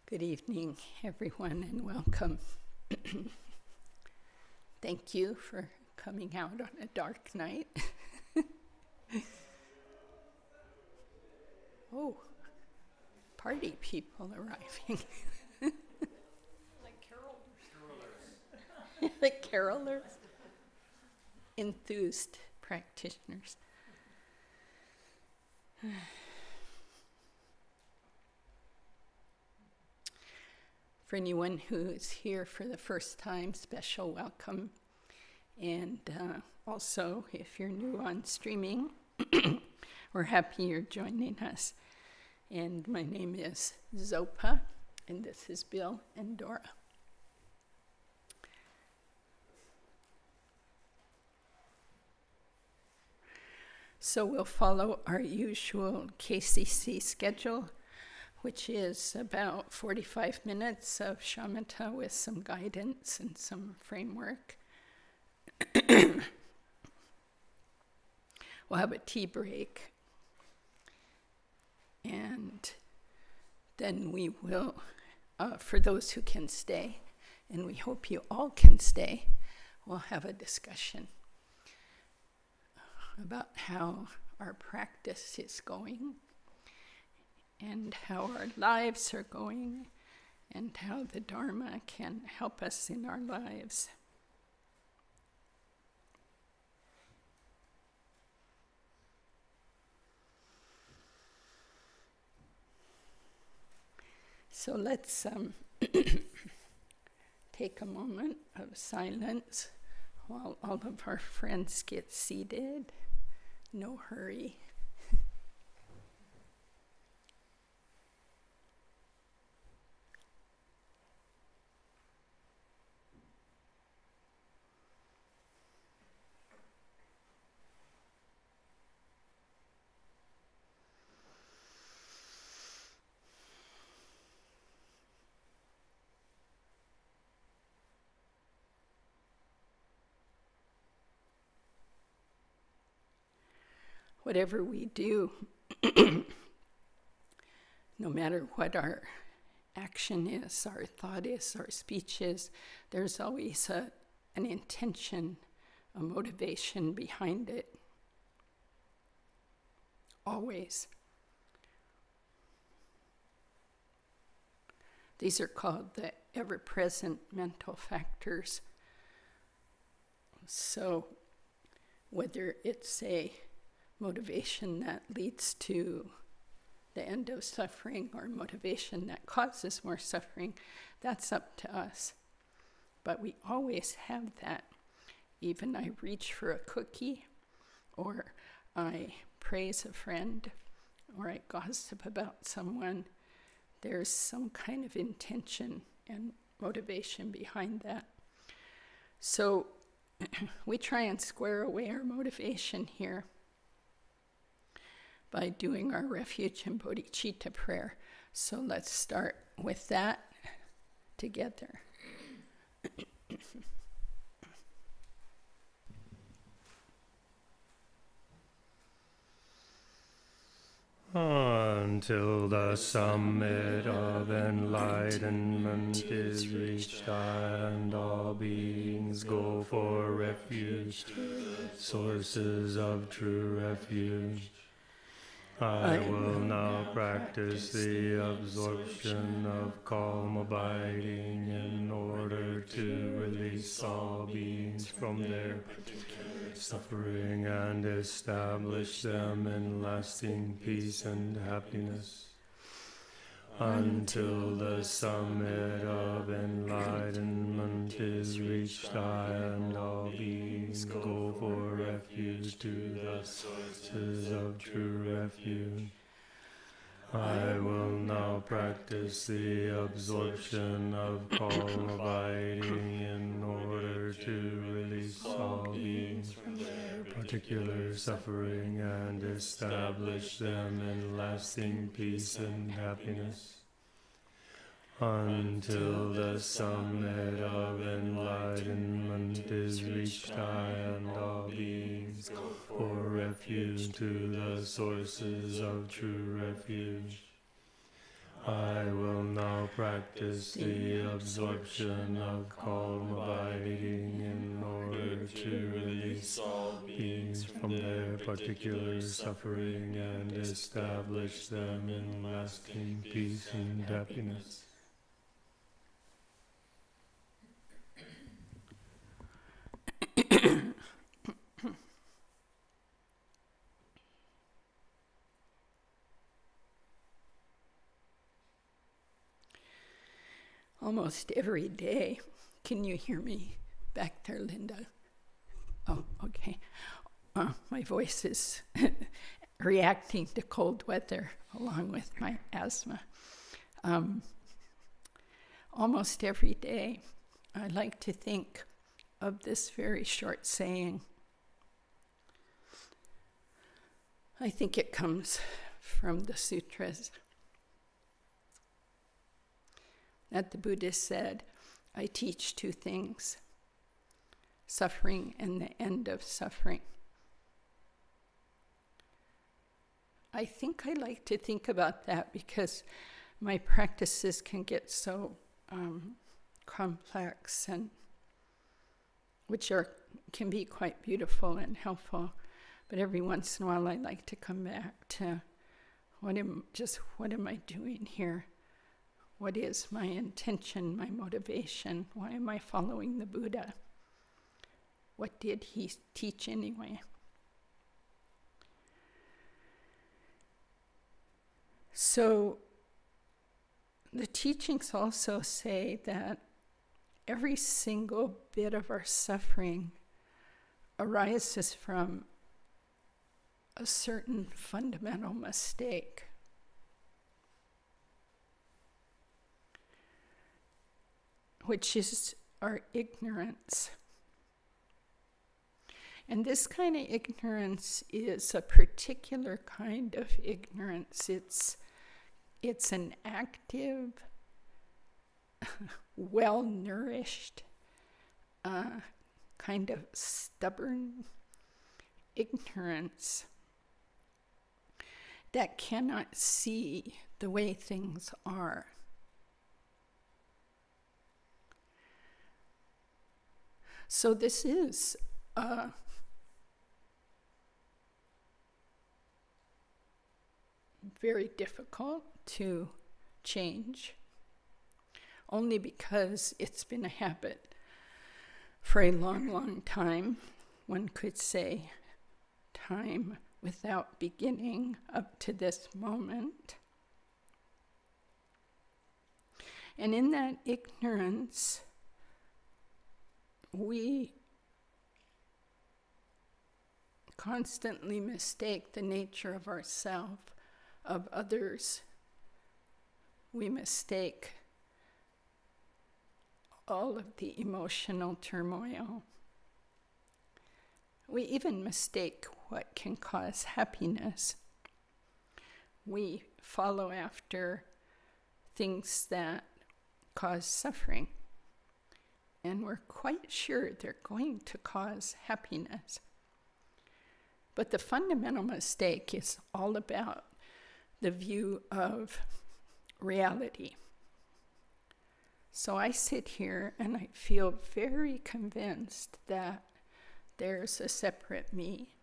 Good evening, everyone, and welcome. Thank you for coming out on a dark night. Oh, party people arriving. Like carolers. Like carolers. Enthused practitioners. For anyone who's here for the first time, special welcome. And also, if you're new on streaming, we're happy you're joining us. And my name is Zopa, and this is Bill and Dora. So we'll follow our usual KCC schedule, which is about 45 minutes of shamatha with some guidance and some framework. We'll have a tea break. And then we will, for those who can stay, and we hope you all can stay, we'll have a discussion about how our practice is going, and how our lives are going, and how the Dharma can help us in our lives. So let's take a moment of silence while all of our friends get seated. No hurry. Whatever we do, no matter what our action is, our thought is, our speech is, there's always an intention, a motivation behind it. Always. These are called the ever-present mental factors. So whether it's a motivation that leads to the end of suffering or motivation that causes more suffering, that's up to us. But we always have that. Even I reach for a cookie, or I praise a friend, or I gossip about someone, there's some kind of intention and motivation behind that. So we try and square away our motivation here by doing our refuge and bodhicitta prayer. So let's start with that together. Until the summit of enlightenment is reached, and all beings go for refuge, sources of true refuge. I will now practice the absorption of calm abiding in order to release all beings from their particular suffering and establish them in lasting peace and happiness. Until the summit of enlightenment is reached, I and all beings go for refuge to the sources of true refuge. I will now practice the absorption of calm abiding in order to release all beings from their particular suffering and establish them in lasting peace and happiness. Until the summit of enlightenment is reached, I and all beings go for refuge to the sources of true refuge. I will now practice the absorption of calm abiding in order to release all beings from their particular suffering and establish them in lasting peace and happiness. Almost every day. Can you hear me back there, Linda? Oh, okay. My voice is reacting to cold weather along with my asthma. Almost every day, I like to think of this very short saying. I think it comes from the sutras. That the Buddha said, I teach two things, suffering and the end of suffering. I think I like to think about that because my practices can get so complex, and which can be quite beautiful and helpful, but every once in a while I like to come back to what am I doing here? What is my intention, my motivation? Why am I following the Buddha? What did he teach anyway? So the teachings also say that every single bit of our suffering arises from a certain fundamental mistake. Which is our ignorance. And this kind of ignorance is a particular kind of ignorance. It's an active, well-nourished, kind of stubborn ignorance that cannot see the way things are. So this is very difficult to change, only because it's been a habit for a long, long time. One could say time without beginning up to this moment. And in that ignorance, we constantly mistake the nature of ourself, of others. We mistake all of the emotional turmoil. We even mistake what can cause happiness. We follow after things that cause suffering, and we're quite sure they're going to cause happiness. But the fundamental mistake is all about the view of reality. So I sit here and I feel very convinced that there's a separate me.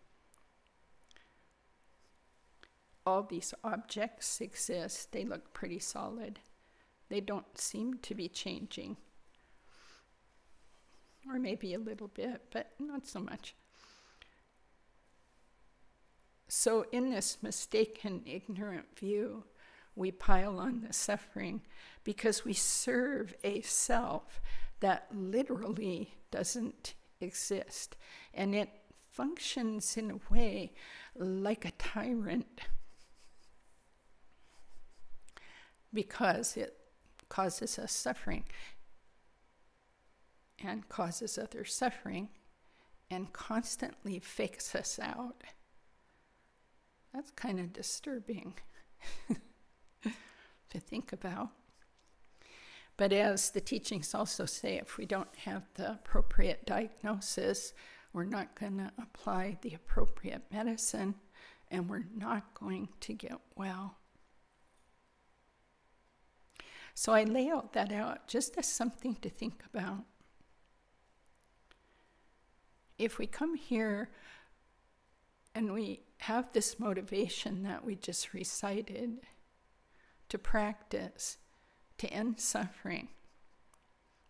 All these objects exist. They look pretty solid. They don't seem to be changing. Or maybe a little bit, but not so much. So in this mistaken, ignorant view, we pile on the suffering because we serve a self that literally doesn't exist. And it functions in a way like a tyrant. because it causes us suffering and causes others suffering and constantly fakes us out. That's kind of disturbing to think about. But as the teachings also say, if we don't have the appropriate diagnosis, we're not going to apply the appropriate medicine, and we're not going to get well. So I lay all that out just as something to think about. If we come here and we have this motivation that we just recited to practice, to end suffering,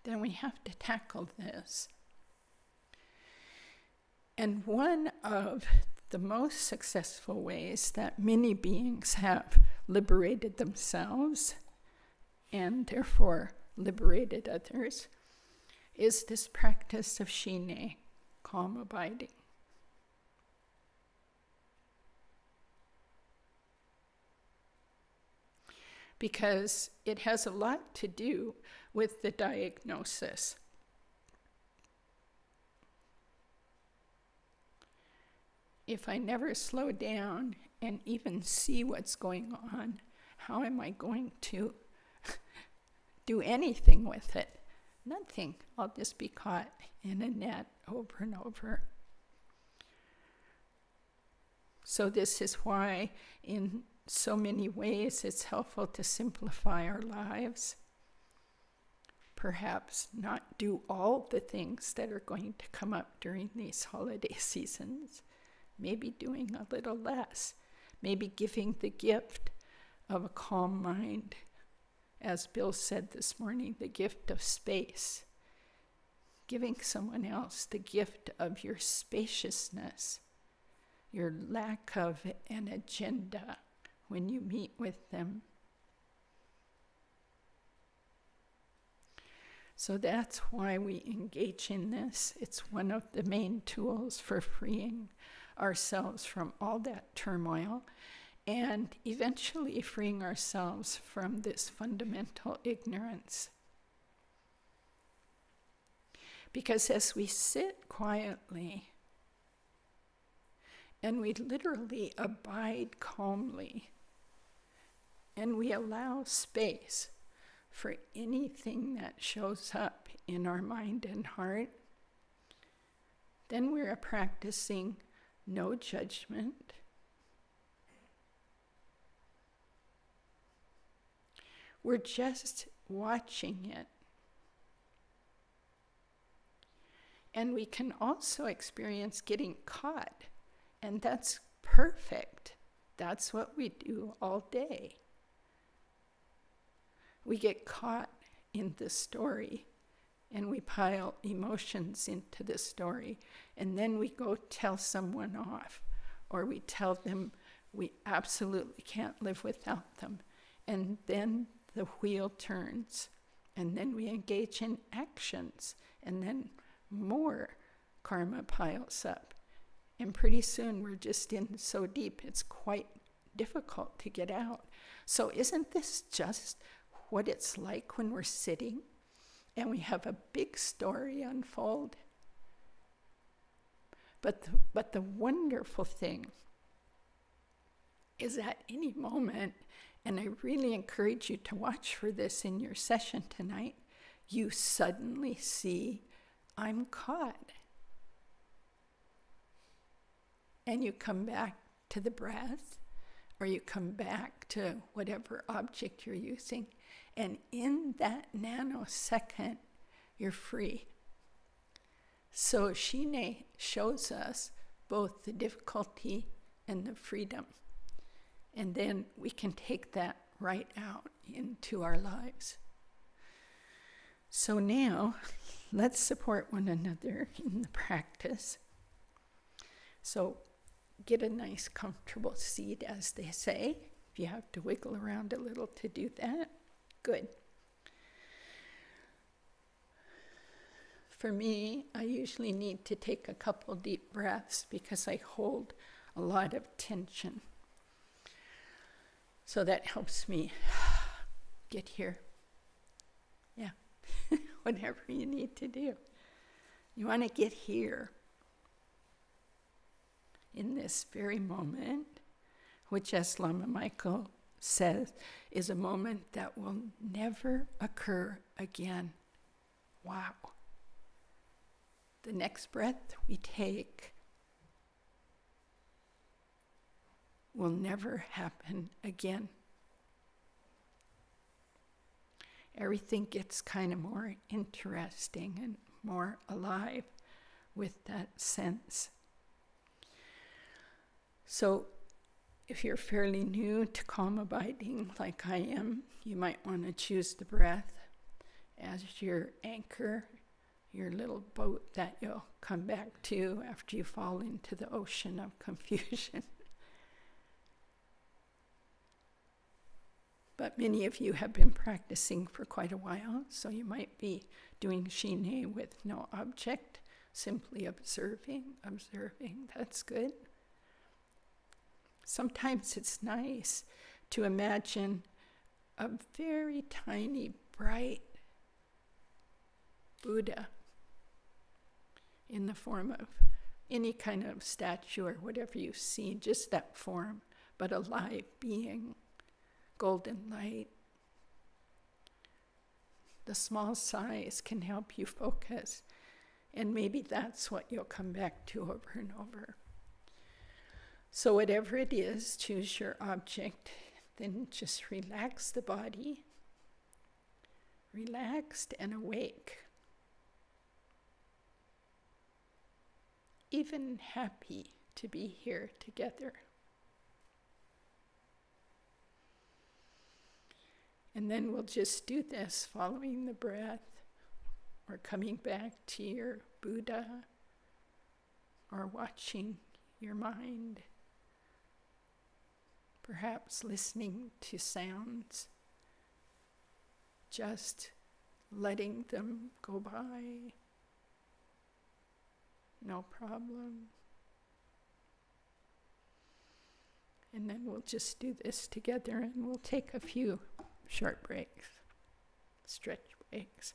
then we have to tackle this. And one of the most successful ways that many beings have liberated themselves and therefore liberated others is this practice of shine, calm abiding. Because it has a lot to do with the diagnosis. If I never slow down and even see what's going on, how am I going to do anything with it? Nothing. I'll just be caught in a net over and over. So this is why in so many ways it's helpful to simplify our lives. Perhaps not do all the things that are going to come up during these holiday seasons. Maybe doing a little less. Maybe giving the gift of a calm mind. As Bill said this morning, the gift of space. Giving someone else the gift of your spaciousness, your lack of an agenda when you meet with them. So that's why we engage in this. It's one of the main tools for freeing ourselves from all that turmoil and eventually freeing ourselves from this fundamental ignorance. Because as we sit quietly and we literally abide calmly and we allow space for anything that shows up in our mind and heart, then we're practicing no judgment. We're just watching it. And we can also experience getting caught, and that's perfect. That's what we do all day. We get caught in the story, and we pile emotions into the story, and then we go tell someone off, or we tell them we absolutely can't live without them, and then the wheel turns, and then we engage in actions, and then more karma piles up. And pretty soon we're just in so deep it's quite difficult to get out. So isn't this just what it's like when we're sitting and we have a big story unfold? But the wonderful thing is at any moment, and I really encourage you to watch for this in your session tonight, you suddenly see, I'm caught. And you come back to the breath, or you come back to whatever object you're using, and in that nanosecond, you're free. So Shine shows us both the difficulty and the freedom. And then we can take that right out into our lives. So now, let's support one another in the practice. So get a nice comfortable seat, as they say. If you have to wiggle around a little to do that, good. For me, I usually need to take a couple deep breaths because I hold a lot of tension. So that helps me get here. Yeah, whatever you need to do. You want to get here in this very moment, which, as Lama Michael says, is a moment that will never occur again. Wow. The next breath we take will never happen again. Everything gets kind of more interesting and more alive with that sense. So if you're fairly new to calm abiding like I am, you might want to choose the breath as your anchor, your little boat that you'll come back to after you fall into the ocean of confusion. But many of you have been practicing for quite a while, so you might be doing Shine with no object, simply observing. That's good. Sometimes it's nice to imagine a very tiny, bright Buddha in the form of any kind of statue or whatever you see, just that form, but a live being, golden light. The small size can help you focus, and maybe that's what you'll come back to over and over. So whatever it is, choose your object, then just relax the body, relaxed and awake, even happy to be here together. And then we'll just do this, following the breath, or coming back to your Buddha, or watching your mind, perhaps listening to sounds, just letting them go by, no problem. And then we'll just do this together, and we'll take a few short breaks, stretch breaks.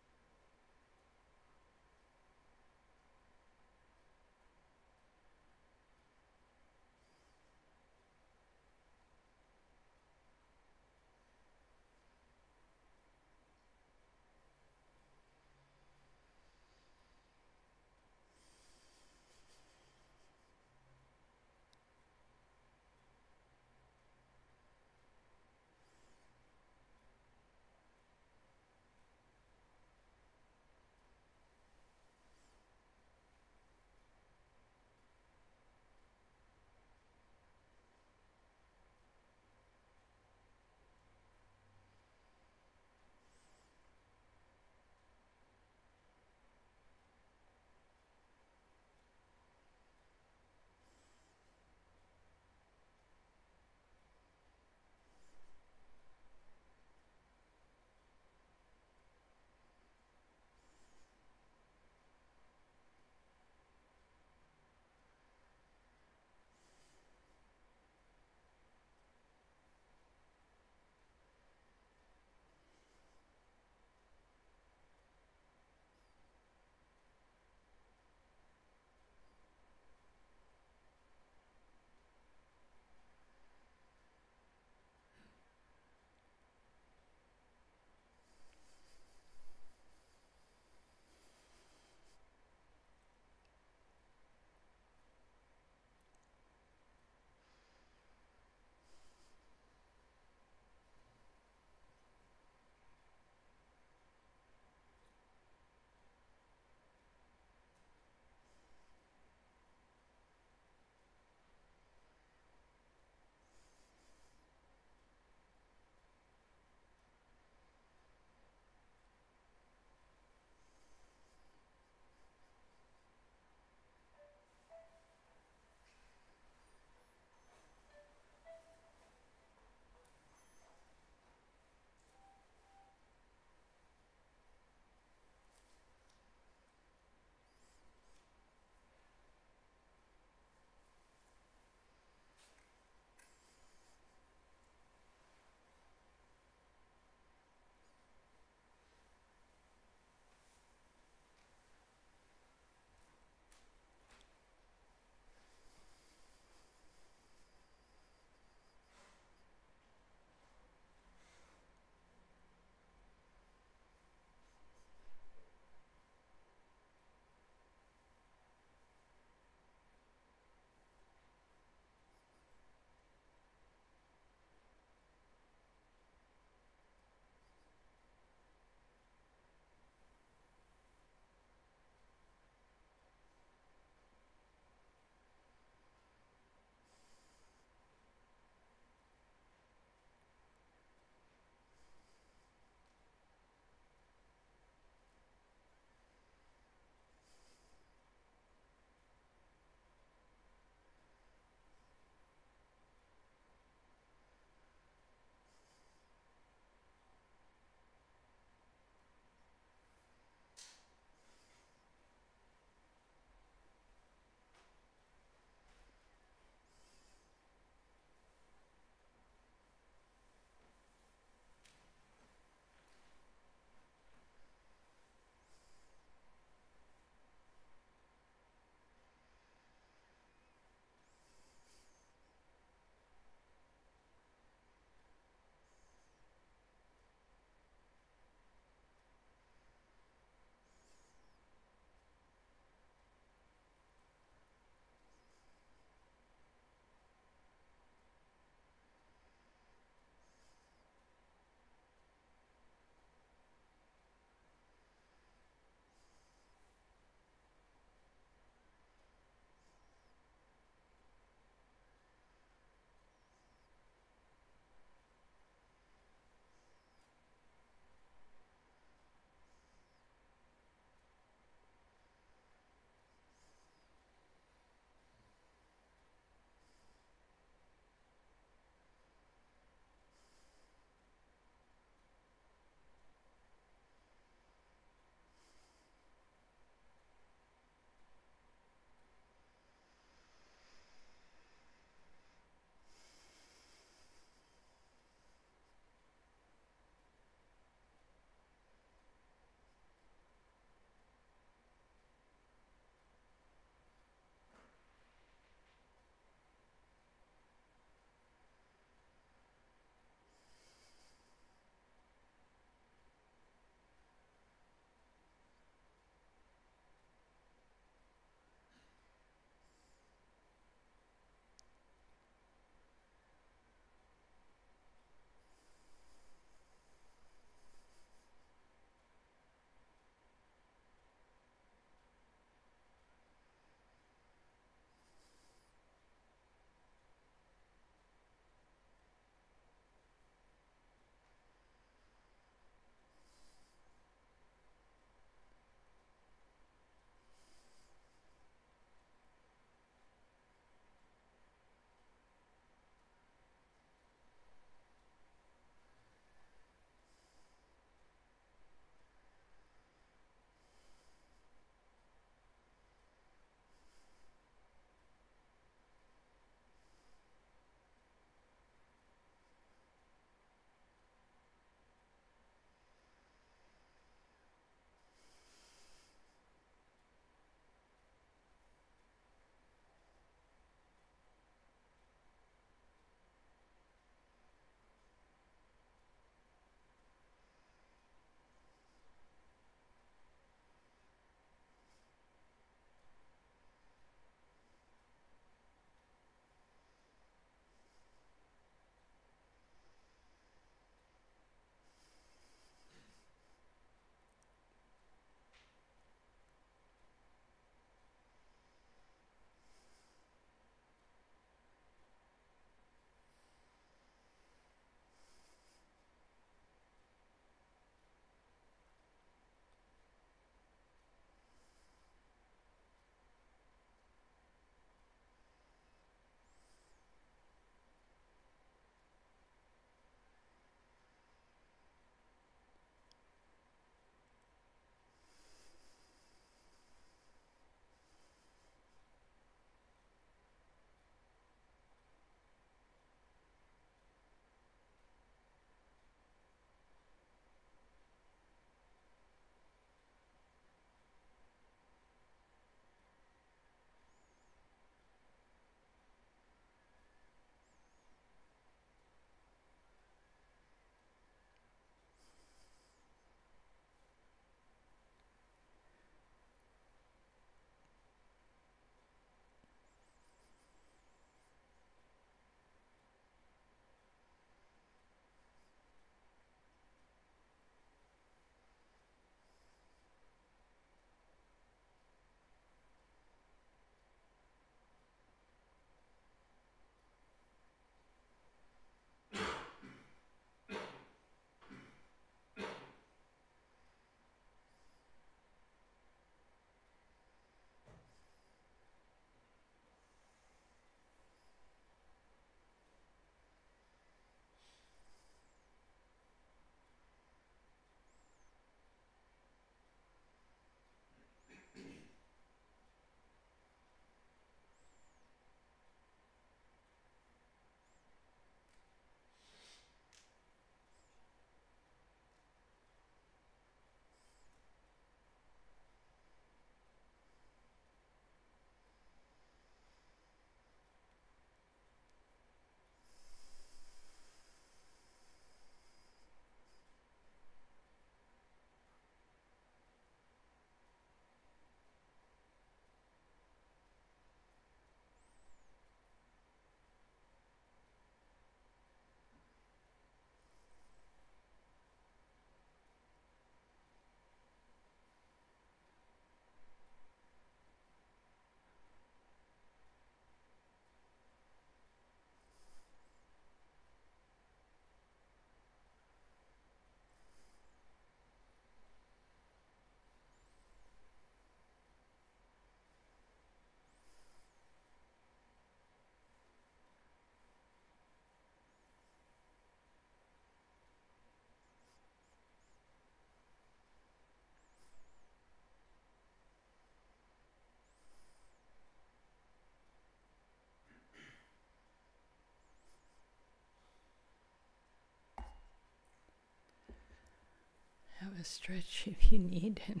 a stretch if you need and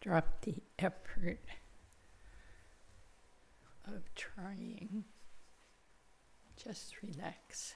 drop the effort of trying. Just relax.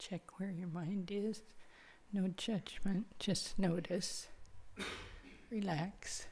check where your mind is. No judgment, just notice. Relax.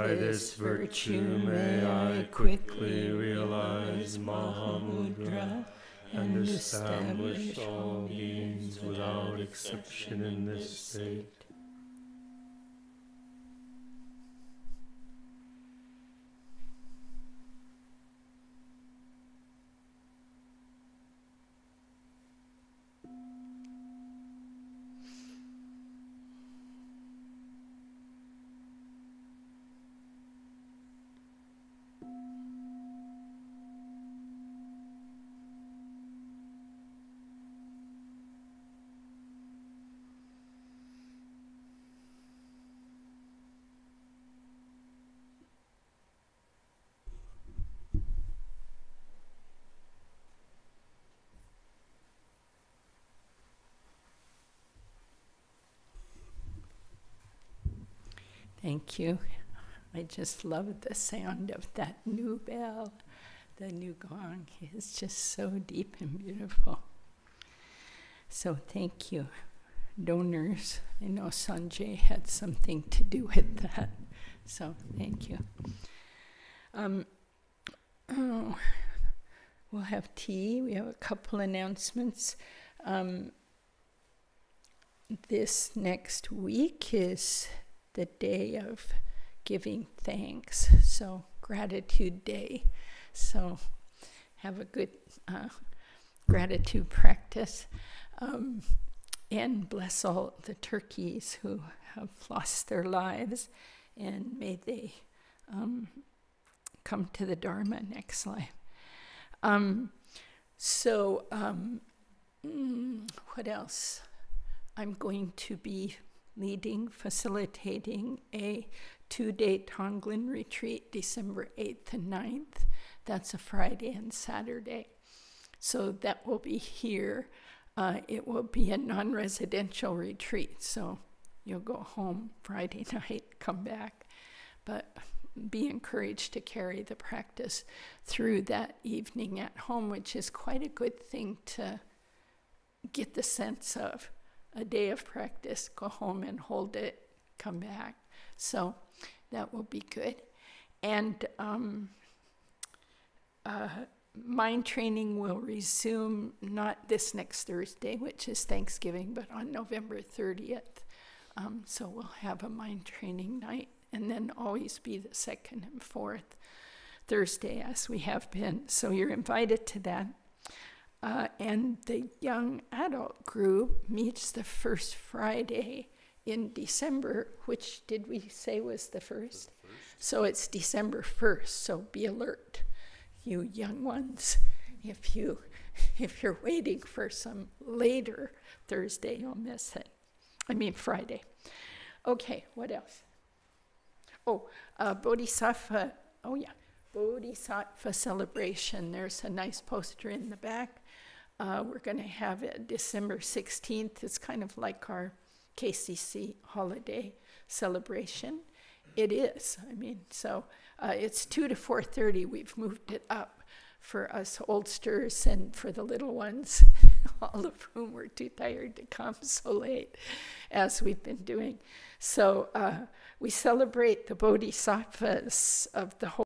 By this virtue may I quickly realize Mahamudra and establish all beings without exception in this state. Thank you. I just love the sound of that new bell, the new gong. It's just so deep and beautiful. So thank you, donors. I know Sanjay had something to do with that. So thank you. We'll have tea. We have a couple announcements. This next week is the day of giving thanks, so gratitude day. So have a good gratitude practice, and bless all the turkeys who have lost their lives, and may they come to the Dharma next life. What else? I'm going to be facilitating a 2-day Tonglen retreat, December 8th and 9th. That's a Friday and Saturday. So that will be here. It will be a non-residential retreat, so you'll go home Friday night, come back. But be encouraged to carry the practice through that evening at home, which is quite a good thing to get the sense of. A day of practice, go home and hold it, come back. So that will be good. And mind training will resume not this next Thursday, which is Thanksgiving, but on November 30th. So we'll have a mind training night, and then always be the second and fourth Thursday as we have been. So you're invited to that. And the young adult group meets the first Friday in December, which did we say was the first? So it's December 1st, so be alert, you young ones. If you're waiting for some later Thursday, you'll miss it. Friday. Okay, what else? Bodhisattva, Bodhisattva celebration. There's a nice poster in the back. We're going to have it December 16th. It's kind of like our KCC holiday celebration. It is. It's 2 to 4:30. We've moved it up for us oldsters and for the little ones, all of whom were too tired to come so late, as we've been doing. So we celebrate the bodhisattvas of the whole